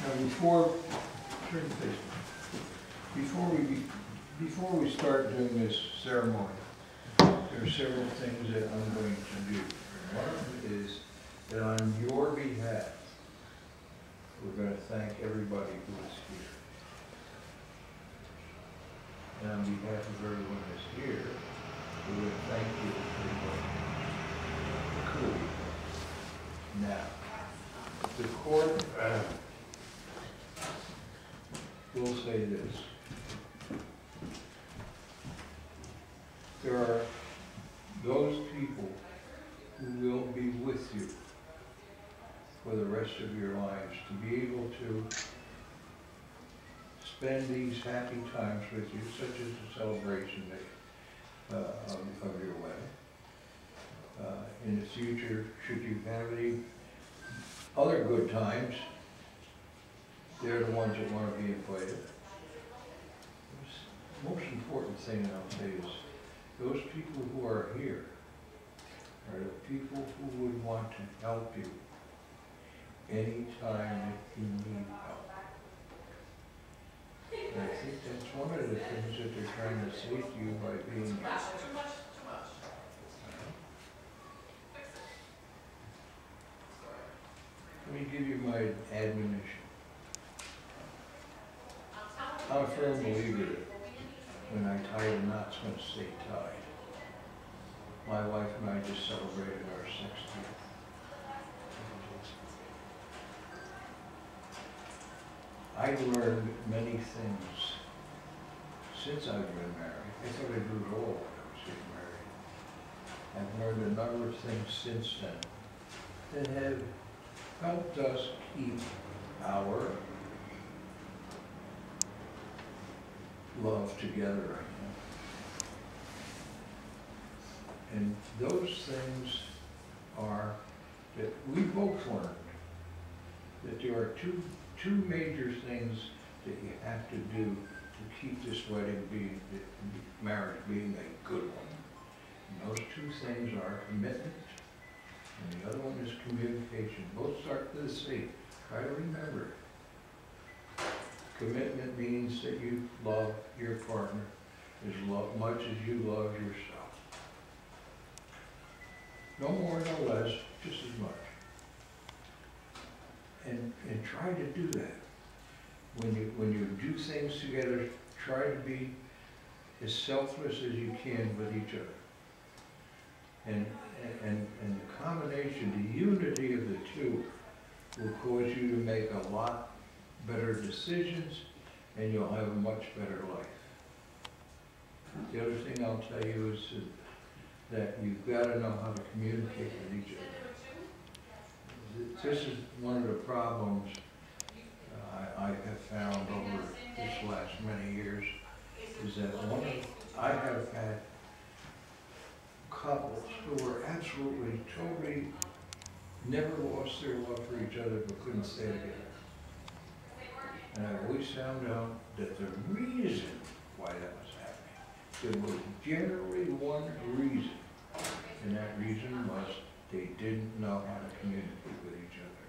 Now, turn to this. Before we start doing this ceremony, there are several things that I'm going to do. One of them is that on your behalf, we're going to thank everybody who is here. And on behalf of everyone who's here, we're going to thank you for what you could. Now, the court will say this. There are those people who will be with you for the rest of your lives, to be able to spend these happy times with you, such as the celebration of your wedding. In the future, should you have any other good times, they're the ones that want to be invited. The most important thing I'll say is those people who are here are the people who would want to help you anytime that you need help. And I think that's one of the things that they're trying to say to you by being here. Let me give you my admonition. I'm a firm believer that when I tie the knots, going to stay tied. My wife and I just celebrated our 60th. I've learned many things since I've been married. I thought I'd do it all when I was getting married. I've learned a number of things since then that have helped us keep our love together right now. And those things are that we both learned that there are two major things that you have to do to keep this marriage being a good one. And those two things are commitment, and the other one is communication. Both start with the C. Try to remember it. Commitment means that you love your partner as much as you love yourself. No more, no less, just as much. And try to do that. When you do things together, try to be as selfless as you can with each other. And the combination, the unity of the two will cause you to make a lot better decisions, and you'll have a much better life. The other thing I'll tell you is that you've got to know how to communicate with each other. This is one of the problems I have found over this last many years, is that I have had couples who were absolutely, totally, never lost their love for each other but couldn't stay together. And I always found out that the reason why that was happening, there was generally one reason, and that reason was they didn't know how to communicate with each other.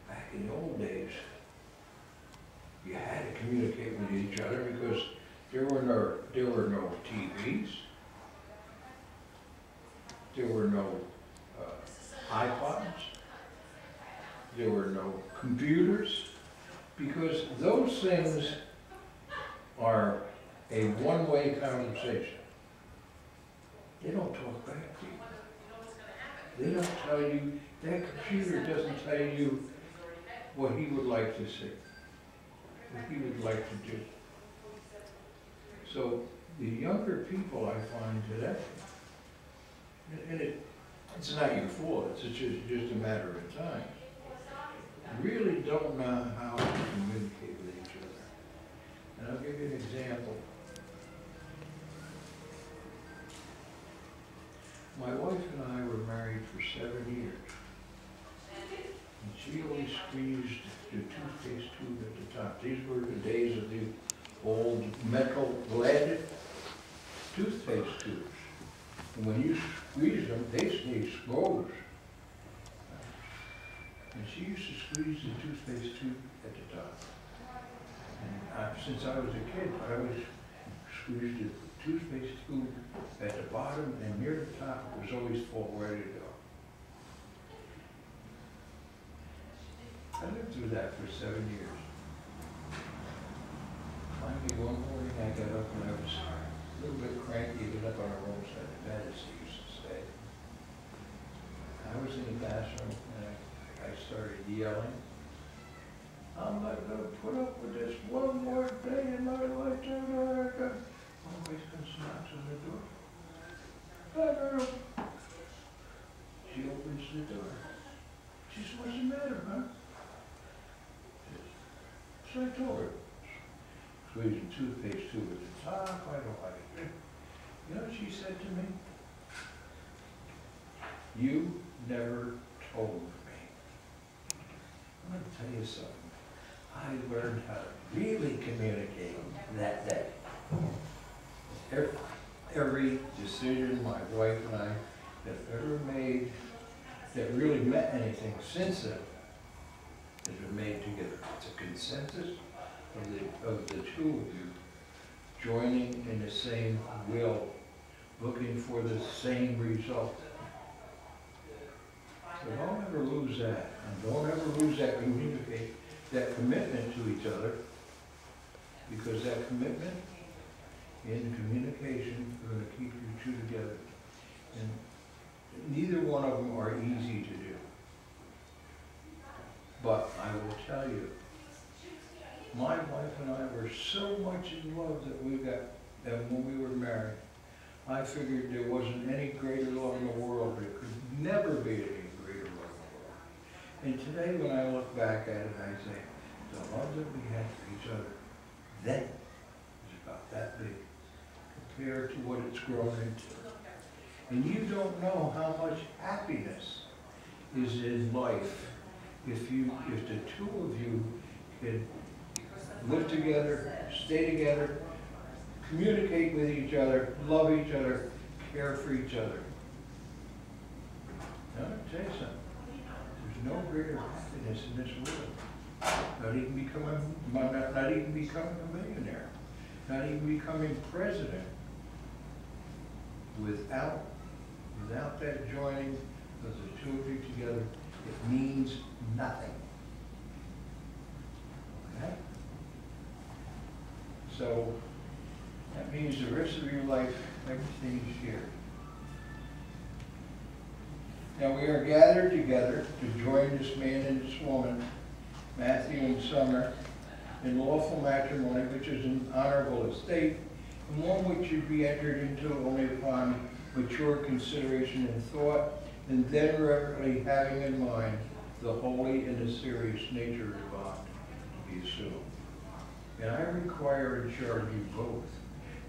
Back in the old days, you had to communicate with each other because there were no TVs, there were no iPods, there were no computers, because those things are a one-way conversation. They don't talk back to you. They don't tell you, that computer doesn't tell you what he would like to see, what he would like to do. So the younger people I find today, and it's not your fault, it's just a matter of time, really don't know how to communicate with each other. And I'll give you an example. My wife and I were married for 7 years. And she always squeezed the toothpaste tube at the top. These were the days of the old metal lead toothpaste tubes. And when you squeeze them, they explode. And she used to squeeze the toothpaste tube at the top. And since I was a kid, I always squeezed the toothpaste tube at the bottom, and near the top it was always full, ready to go. I lived through that for 7 years. Finally, one morning I got up and I was a little bit cranky, got up on the wrong side of the bed, as they used to say. I was in the bathroom and I started yelling, "I'm not going to put up with this one more day in my lifetime." My wife comes and knocks on the door. "Hello." She opens the door. She says, "What's the matter, huh?" So I told her, squeezing toothpaste tube at the top, I don't like it. You know what she said to me? "You never told me." I'm going to tell you something. I learned how to really communicate that day. Every decision my wife and I have ever made that really meant anything since then has been made together. It's a consensus of the two of you joining in the same will, looking for the same result. So don't ever lose that, and don't ever lose that that commitment to each other, because that commitment in communication is going to keep you two together. And neither one of them are easy to do. But I will tell you, my wife and I were so much in love that when we were married, I figured there wasn't any greater love in the world. There could never be any greater love in the world. And today when I look back at it, I say, the love that we had for each other then is about that big compared to what it's grown into. And you don't know how much happiness is in life if the two of you can live together, stay together, communicate with each other, love each other, care for each other. Now, let me tell you something. There's no greater happiness in this world. Not even becoming a millionaire. Not even becoming president. Without that joining of the two of you together, it means nothing. Okay? So that means the rest of your life, everything is shared. Now we are gathered together to join this man and this woman, Matthew and Summer, in lawful matrimony, which is an honorable estate, and one which should be entered into only upon mature consideration and thought, and then reverently having in mind the holy and the serious nature of the bond to be assumed. And I require and charge you both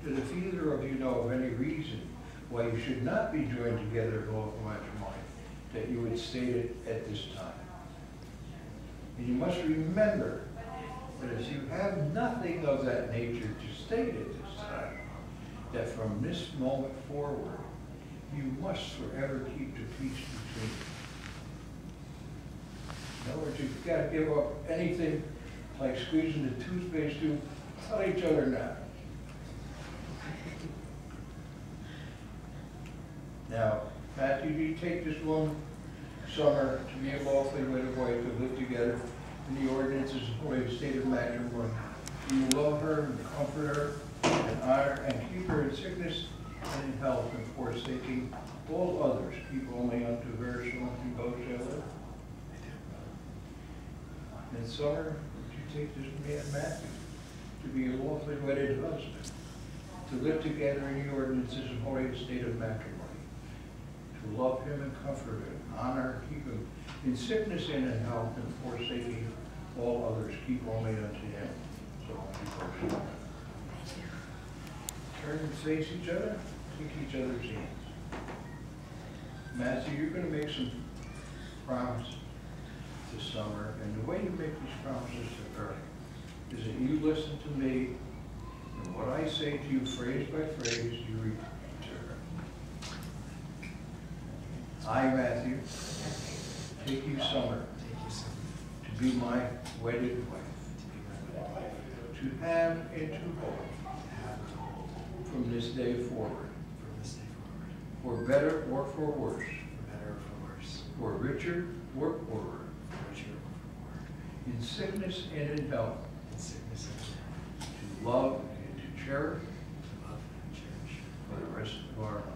that if either of you know of any reason why you should not be joined together in lawful matrimony, that you would state it at this time. And you must remember that if you have nothing of that nature to state at this time, that from this moment forward, you must forever keep the peace between you. In other words, you've got to give up anything like squeezing the toothpaste tube. Tell each other now. Now, Matthew, do you take this woman, Summer, to be a lawfully wedded wife to live together in the ordinances of the state of matrimony? Do you love her and comfort her and honor and keep her in sickness and in health, and forsaking all others, keep only unto her, so unto you both shall live? And Summer, would you take this man, Matthew, to be a lawfully wedded husband, to live together in the ordinances of holy state of matrimony, to love him and comfort him, honor, keep him in sickness and in health, and forsaking all others, keep only unto him. So unto you. Turn and face each other, take each other's hands. Matthew, you're going to make some promises to Summer, and the way you make these promises to her is that you listen to me, and what I say to you, phrase by phrase, you repeat to her. I, Matthew, take you, Summer, to be my wedded wife, to have and to hold from this day forward, for better or for worse, for richer or poorer, in sickness and in health, to love and to cherish for the rest of our lives.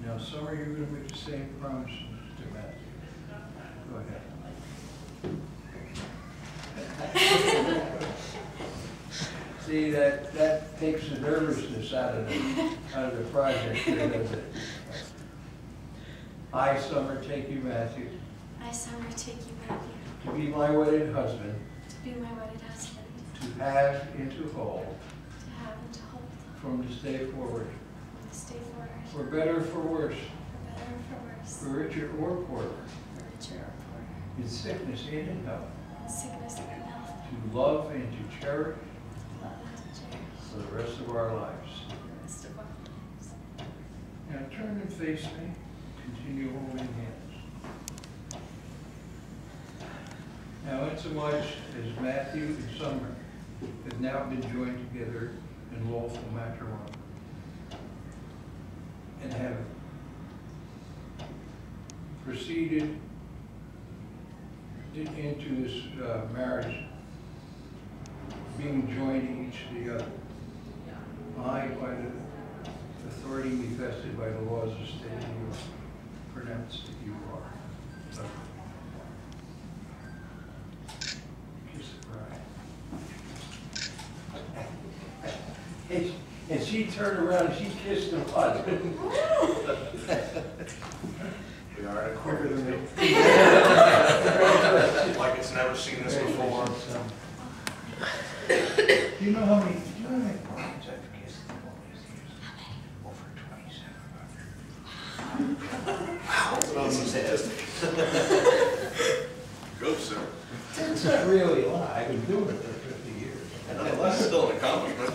Now, Summer, you're going to make the same promises to Matthew. Go ahead. See, that takes the nervousness out of the project, doesn't it? I, Summer, take you, Matthew. I, Summer, take you, Matthew. To be my wedded husband. To be my wedded husband. To have and to hold. To have and to hold. From this day forward. From this day forward. For better or for worse. For better or for worse. For richer or poorer. For richer or poorer. In sickness and in health. In sickness and in health. To love and to cherish. To love and to cherish. For the rest of our lives. For the rest of our lives. Now turn and face me. Continue holding hands. Now, insomuch as Matthew and Summer have now been joined together in lawful matrimony and have proceeded into this marriage, being joined each to the other, I, by the authority vested by the laws of the state of New York, pronounce that you are. So, kiss the bride. And she turned around and she kissed the husband. We are at a quicker than me. Like it's never seen this before. Do you know how many brides I've kissed in all these years? Over 2,700. That's about some statistic. Go, sir. That's not really a lot. I've been doing it for 50 years. Nonetheless, still an accomplishment.